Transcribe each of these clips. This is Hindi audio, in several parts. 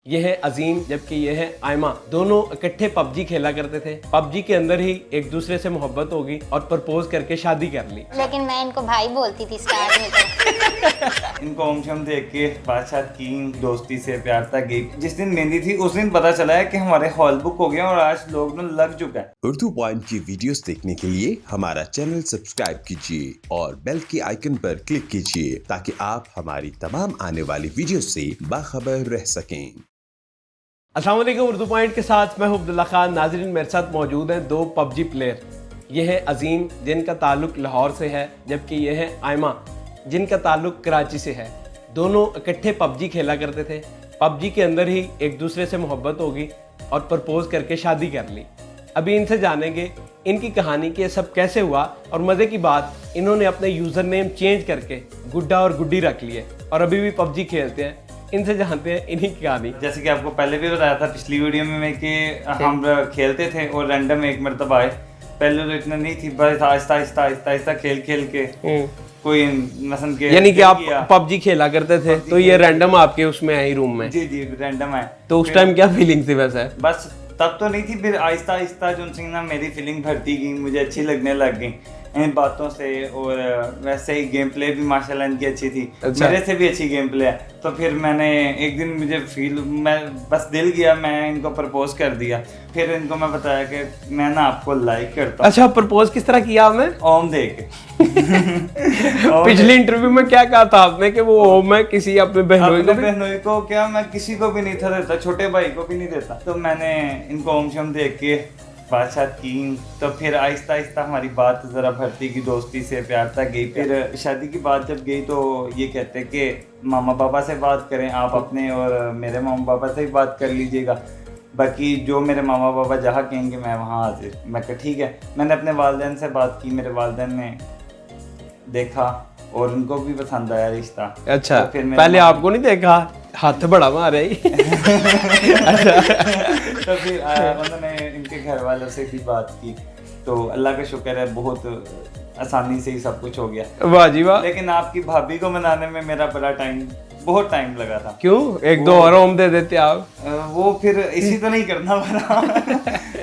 ये है अजीम जबकि ये है आयमा। दोनों इकट्ठे पबजी खेला करते थे। पबजी के अंदर ही एक दूसरे से मोहब्बत होगी और प्रपोज करके शादी कर ली। लेकिन मैं इनको भाई बोलती थी स्टार्ट में तो। इनको ओम देख के बादशाह की दोस्ती से प्यार तक गई। जिस दिन मेहंदी थी उस दिन पता चला है कि हमारे हॉल बुक हो गया और आज लॉकडाउन लग चुका है। उर्दू पॉइंट की वीडियोस देखने के लिए हमारा चैनल सब्सक्राइब कीजिए और बेल के आइकन पर क्लिक कीजिए ताकि आप हमारी तमाम आने वाली वीडियो से बाखबर रह सकें। अस्सलाम वालेकुम। उर्दू पॉइंट के साथ मैं हूं अब्दुल्ला खान। नाज़रीन, मेरे साथ मौजूद हैं दो पबजी प्लेयर। ये है अजीम जिनका ताल्लुक लाहौर से है, जबकि ये है आयमा जिनका ताल्लुक कराची से है। दोनों इकट्ठे पबजी खेला करते थे। पबजी के अंदर ही एक दूसरे से मोहब्बत होगी और प्रपोज करके शादी कर ली। अभी इनसे जानेंगे इनकी कहानी कि ये सब कैसे हुआ, और मज़े की बात इन्होंने अपने यूज़र नेम चेंज करके गुड्डा और गुड्डी रख लिए और अभी भी पबजी खेलते हैं। इनसे जानते हैं इन्हीं की कहानी। जैसे कि आपको पहले भी बताया था पिछली वीडियो में कि हम खेलते थे और रैंडम एक मरतबा आए। पहले तो इतना नहीं थी, बस आहिस्ता आहिस्ता आहिस्ता आहिस्ता खेल खेल के कोई मसलन के यानी कि आप पबजी खेला करते थे तो ये रैंडम आपके उसमें आई रूम में? जी जी रैंडम है। तो उस टाइम क्या फीलिंग थी वैसे? बस तब तो नहीं थी, फिर आहिस्ता आहिस्ता जो ना मेरी फीलिंग भरती गई, मुझे अच्छी लगने लग गई इन बातों से। और वैसे ही गेम प्ले भी माशाल्लाह इनकी अच्छी थी। अच्छा। मेरे से भी अच्छी गेम प्ले है। तो फिर मैंने एक दिन मैं बस दिल गया, मैं इनको प्रपोज कर दिया। फिर इनको मैं बताया कि मैं ना आपको लाइक करता हूँ। अच्छा, प्रपोज किस तरह किया आपने? ओम दे के। पिछले इंटरव्यू में क्या कहा था आपने कि वो ओम है किसी अपने बहनोई को क्या, मैं किसी को भी नहीं था देता, छोटे भाई को भी नहीं देता। तो मैंने इनको ओम शम देख के बादशाह की। तो फिर आहिस्ता आहिस्ता हमारी बात ज़रा भरती की दोस्ती से प्यार तक गई। फिर शादी की बात जब गई तो ये कहते कि मामा पापा से बात करें आप अपने, और मेरे मामा पापा से भी बात कर लीजिएगा। बाकी जो मेरे मामा पापा जहाँ कहेंगे मैं वहाँ हाजिर। मैं कहा ठीक है। मैंने अपने वालिदैन से बात की, मेरे वालिदैन ने देखा और उनको भी पसंद आया रिश्ता। अच्छा, तो फिर पहले आपको नहीं देखा? हाथ बड़ा मारे। अच्छा। तो फिर उन्होंने इनके घर वालों से भी बात की। तो अल्लाह का शुक्र है बहुत आसानी से ही सब कुछ हो गया। वाह जी वाह। लेकिन आपकी भाभी को मनाने में मेरा बहुत टाइम लगा था। क्यों? एक दो और ओम दे देते आप। वो फिर इसी तो नहीं करना पड़ा।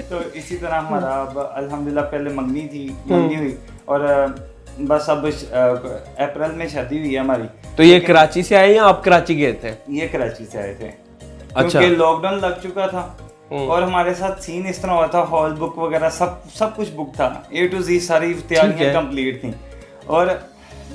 तो इसी तरह हमारा अब अल्हम्दुलिल्लाह पहले मंगनी हुई और बस अब अप्रैल में शादी हुई है हमारी। तो ये कराची से आए या आप कराची गए थे? ये कराची से आए थे। अच्छा। क्योंकि लॉकडाउन लग चुका था और हमारे साथ सीन इस तरह हुआ था, हॉल बुक वगैरह सब कुछ बुक था, A to Z सारी तैयारियां कंप्लीट थी। और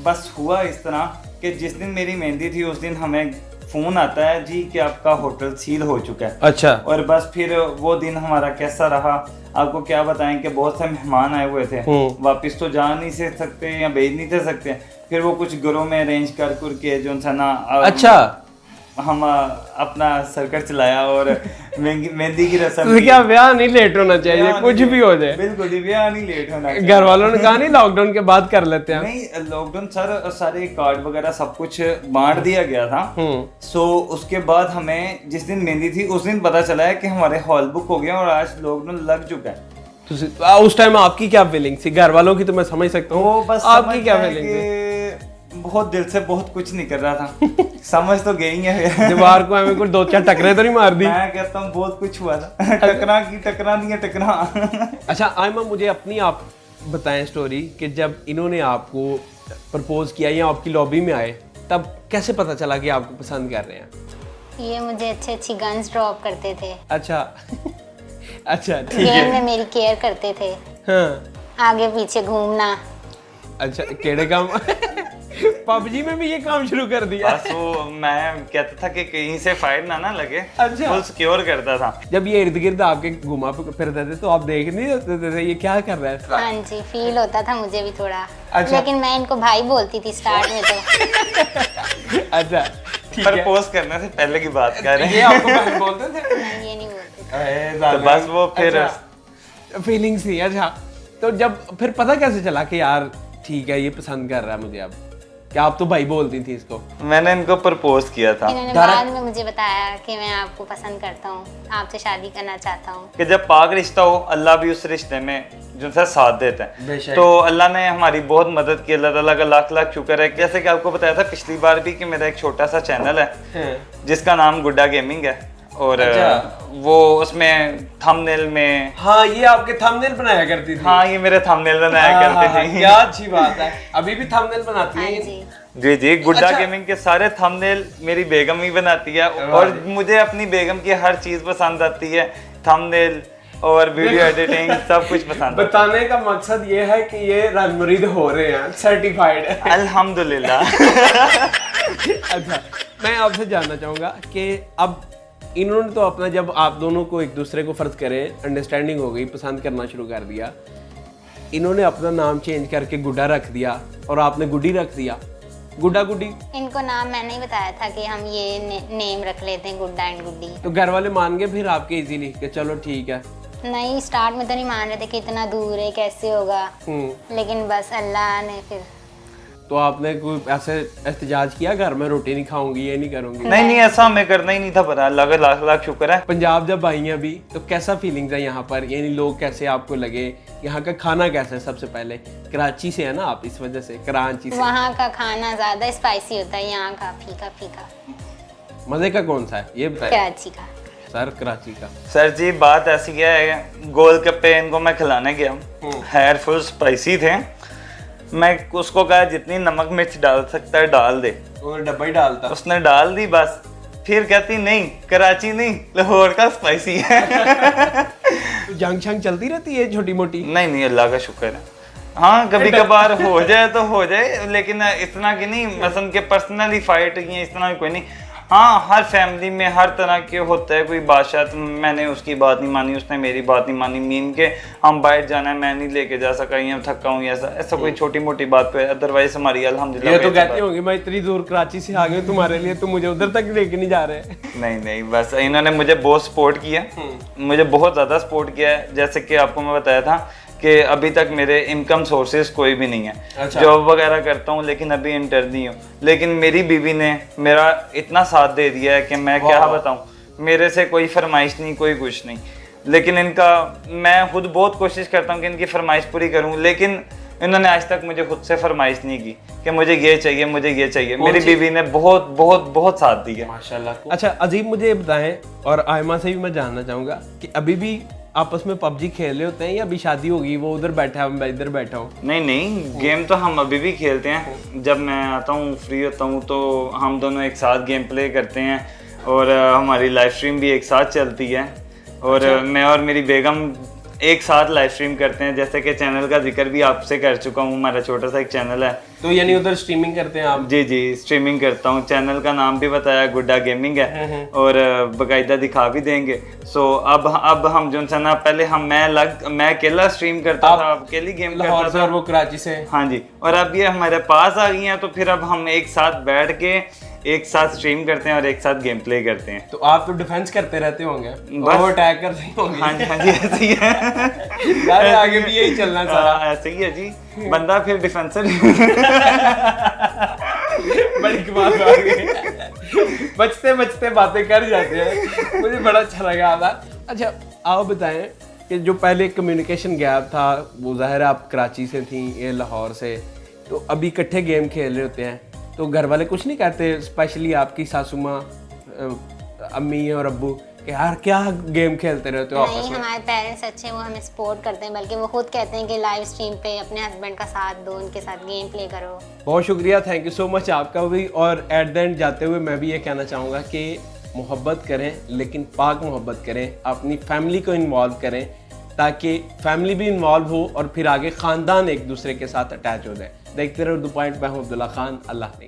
बस हुआ इस तरह कि जिस दिन मेरी मेहंदी थी उस दिन हमें फोन आता है जी कि आपका होटल सील हो चुका है। अच्छा। और बस फिर वो दिन हमारा कैसा रहा आपको क्या बताएं कि बहुत से मेहमान आए हुए थे, वापस तो जा नहीं से सकते या भेज नहीं थे सकते। फिर वो कुछ घरों में अरेंज कर के जो था ना, अच्छा, हम अपना सर्कट चलाया और मेहंदी की रस्म। तो क्या ब्याह नहीं लेट होना चाहिए? कुछ भी हो जाए। बिल्कुल ही ब्याह नहीं लेट होना चाहिए। घर वालों ने कहा नहीं लॉकडाउन के बाद कर लेते हैं? नहीं, लॉकडाउन सारे कार्ड वगैरह सब कुछ बांट दिया गया था। सो उसके बाद हमें जिस दिन मेहंदी थी उस दिन पता चला है कि हमारे हॉल बुक हो गया और आज लॉकडाउन लग चुका है। तो उस टाइम आपकी क्या फीलिंग थी? घर वालों की तो मैं समझ सकता हूँ, आपकी क्या फीलिंग थी? बहुत दिल से बहुत कुछ नहीं कर रहा था। समझ तो गई है। दीवार को हमें कुछ दो चार टकरे तो नहीं मार दी? मैं कहता हूँ बहुत कुछ हुआ था। टकरा। अच्छा आयमा, मुझे अपनी आप बताएं स्टोरी कि जब इन्होंने आपको प्रपोज किया या आपकी लॉबी में आए तब कैसे पता चला कि आपको पसंद कर रहे हैं? ये मुझे अच्छी गन्स ड्रॉप करते थे। अच्छा। अच्छा ठीक है। गेम में मेरी केयर करते थे। हाँ। आगे पीछे घूमना। अच्छा, केड़े काम? पबजी में भी ये काम शुरू कर दिया? बस वो मैं कहता था कि कहीं से फायर ना लगे। अच्छा। फुल सिक्योर करता था। जब ये इर्द गिर्द आपके घुमा फिरते थे तो आप देख नहीं देते थे ये क्या कर रहा है? हाँ जी, फील होता था मुझे भी थोड़ा। अच्छा। लेकिन मैं इनको भाई बोलती थी स्टार्ट में तो। अच्छा ठीक है। प्रपोज करने से पहले की बात कर रहे हैं। ये आपको पहले बोलते थे? नहीं, ये नहीं बोलते थे। तो बस वो फिर फीलिंग्स थी। अच्छा, तो जब फिर पता कैसे चला कि यार ठीक है ये पसंद कर रहा है मुझे? अब क्या आप तो भाई बोलती थी इसको? मैंने इनको प्रपोज किया था। इन्होंने बाद में मुझे बताया कि मैं आपको पसंद करता हूँ, आपसे शादी करना चाहता हूँ। कि जब पाक रिश्ता हो अल्लाह भी उस रिश्ते में जो सा साथ देता है। तो अल्लाह ने हमारी बहुत मदद की, अल्लाह ताला का लाख लाख शुक्र है। जैसे कि आपको बताया था पिछली बार भी कि मेरा एक छोटा सा चैनल है जिसका नाम गुड्डा गेमिंग है। और वो उसमें थंबनेल में, हाँ ये आपके थंबनेल बनाया करती थी। हाँ ये मेरे थंबनेल बनाया करते थे। क्या अच्छी बात है, अभी भी थंबनेल बनाती हाँ है। जी। जी जी, गुड्डा अच्छा। गेमिंग के सारे थंबनेल मेरी बेगम ही बनाती है और मुझे अपनी बेगम की हर चीज पसंद आती है, थंबनेल और वीडियो एडिटिंग सब कुछ पसंद आता बताने का मकसद ये है कि ये रंगमुरीद हो रहे हैं, सर्टिफाइड है। है। अल्हम्दुलिल्लाह। अच्छा, मैं आपसे जानना चाहूँगा कि अब इन्होंने तो अपना, जब आप दोनों को एक दूसरे को फ़र्ज करें अंडरस्टैंडिंग हो गई, पसंद करना शुरू कर दिया, इन्होंने अपना नाम चेंज करके गुड्डा रख दिया और आपने गुड्डी रख दिया, गुड्डा गुड्डी। इनको नाम मैंने ही बताया था कि हम ये नेम रख लेते हैं, गुड्डा एंड गुड्डी। तो घर वाले मान गए फिर आपके इजीली कि चलो ठीक है? नहीं, स्टार्ट में तो नहीं मान रहे थे कि इतना दूर है कैसे होगा, लेकिन बस अल्लाह ने फिर। तो आपने कोई ऐसे एहतजाज किया घर में, रोटी नहीं खाऊंगी, ये नहीं करूंगी? नहीं नहीं, ऐसा हमें करना ही नहीं था, पर अल्लाह का लाख लाख शुक्र है। पंजाब जब आई हैं अभी, तो कैसा फीलिंग्स है यहाँ पर, यानी लोग कैसे आपको लगे, यहाँ का खाना कैसा है? सबसे पहले कराची से है ना आप, इस वजह से कराची से। वहाँ का खाना ज़्यादा स्पाइसी होता है, यहाँ का फीका फीका। मजे का कौन सा है ये बताए कराची का। सर? कराची का। सर जी बात ऐसी है, गोलगप्पे इनको मैं खिलाने गया, हेयर फुल स्पाइसी थे। मैं उसको कहा जितनी नमक मिर्च डाल सकता है डाल दे, वो डब्बा ही डालता। उसने डाल दी बस। फिर कहती नहीं कराची नहीं, लाहौर का स्पाइसी है। तो जंग शंग चलती रहती है छोटी मोटी? नहीं नहीं, अल्लाह का शुक्र है। हाँ कभी कभार हो जाए तो हो जाए, लेकिन इतना कि नहीं, मसलन के पर्सनली फाइट की इस तरह कोई नहीं। हाँ हर फैमिली में हर तरह के होता है, कोई बादशाह, तो मैंने उसकी बात नहीं मानी, उसने मेरी बात नहीं मानी, मीन के हम बाहर जाना है मैं नहीं लेके जा सका, या थका हूँ, ऐसा कोई छोटी मोटी बात पे। अदरवाइज हमारी अल्हम्दुलिल्लाह। ये तो कहते होंगे मैं इतनी दूर कराची से आ गई तुम्हारे लिए, तुम मुझे उधर तक लेके नहीं जा रहे। नहीं नहीं, बस इन्होंने मुझे बहुत सपोर्ट किया, मुझे बहुत ज़्यादा सपोर्ट किया है। जैसे कि आपको मैं बताया था कि अभी तक मेरे इनकम सोर्सेज कोई भी नहीं है। अच्छा। जॉब वगैरह करता हूँ लेकिन अभी इंटर नहीं हूँ, लेकिन मेरी बीवी ने मेरा इतना साथ दे दिया है कि मैं क्या बताऊँ। मेरे से कोई फरमाइश नहीं, कोई कुछ नहीं, लेकिन इनका मैं खुद बहुत कोशिश करता हूँ कि इनकी फरमाइश पूरी करूँ, लेकिन इन्होंने आज तक मुझे खुद से फरमाइश नहीं की कि मुझे ये चाहिए, मुझे ये चाहिए। मेरी बीवी ने बहुत बहुत बहुत साथ दिया माशाल्लाह। अच्छा अजीब, मुझे ये बताएं, और आयमा से भी मैं जानना चाहूँगा कि अभी भी आपस में पबजी खेल रहे होते हैं या अभी शादी होगी, वो उधर बैठा है मैं इधर बैठा हूँ? नहीं नहीं, गेम तो हम अभी भी खेलते हैं। जब मैं आता हूँ फ्री होता हूँ तो हम दोनों एक साथ गेम प्ले करते हैं, और हमारी लाइव स्ट्रीम भी एक साथ चलती है, और मैं और मेरी बेगम एक साथ लाइव स्ट्रीम करते हैं। जैसे कि चैनल का जिक्र भी आपसे कर चुका हूँ, हमारा छोटा सा एक चैनल है। तो यानी उधर स्ट्रीमिंग करते हैं आप? जी जी, स्ट्रीमिंग करता हूँ। चैनल का नाम भी बताया, गुड्डा गेमिंग है, और बाकायदा दिखा भी देंगे। सो अब हम जो है ना, पहले मैं अकेला स्ट्रीम करता था, अकेली गेम लाहौर करता से था, और वो कराची से। हाँ जी, और अब ये हमारे पास आ गई हैं, तो फिर अब हम एक साथ बैठ के एक साथ स्ट्रीम करते हैं और एक साथ गेम प्ले करते हैं। तो आप तो डिफेंस करते रहते होंगे, बस। वो अटैक करते होंगे। हाँ जी हाँ जी, ऐसे ही है। यार आगे भी यही चलना सारा। ऐसे ही है जी, बंदा फिर डिफेंसर। बड़ी बात आ गई, बचते बचते बातें कर जाते हैं, मुझे बड़ा अच्छा लगा था। अच्छा आप बताएं कि जो पहले कम्युनिकेशन गैप था, वो ज़ाहिर है आप कराची से थी, ये लाहौर से, तो अभी इकट्ठे गेम खेल रहे होते हैं, तो घर वाले कुछ नहीं कहते, स्पेशली आपकी सासू माँ, अम्मी और अब्बू, कि यार क्या गेम खेलते रहते हो आपस नहीं, में? हमारे पेरेंट्स अच्छे हैं, वो हमें सपोर्ट करते हैं, बल्कि वो खुद कहते हैं कि लाइव स्ट्रीम पे अपने हस्बैंड का साथ दो, उनके साथ गेम प्ले करो। बहुत शुक्रिया, थैंक यू सो मच आपका भी। और एट द एंड जाते हुए मैं भी ये कहना चाहूँगा कि मोहब्बत करें, लेकिन पाक मोहब्बत करें, अपनी फैमिली को इन्वॉल्व करें, ताकि फैमिली भी इन्वॉल्व हो और फिर आगे ख़ानदान एक दूसरे के साथ अटैच हो जाए। देखते रहो उर्दू पॉइंट, मैं हूं अब्दुल्ला खान। अल्लाह ने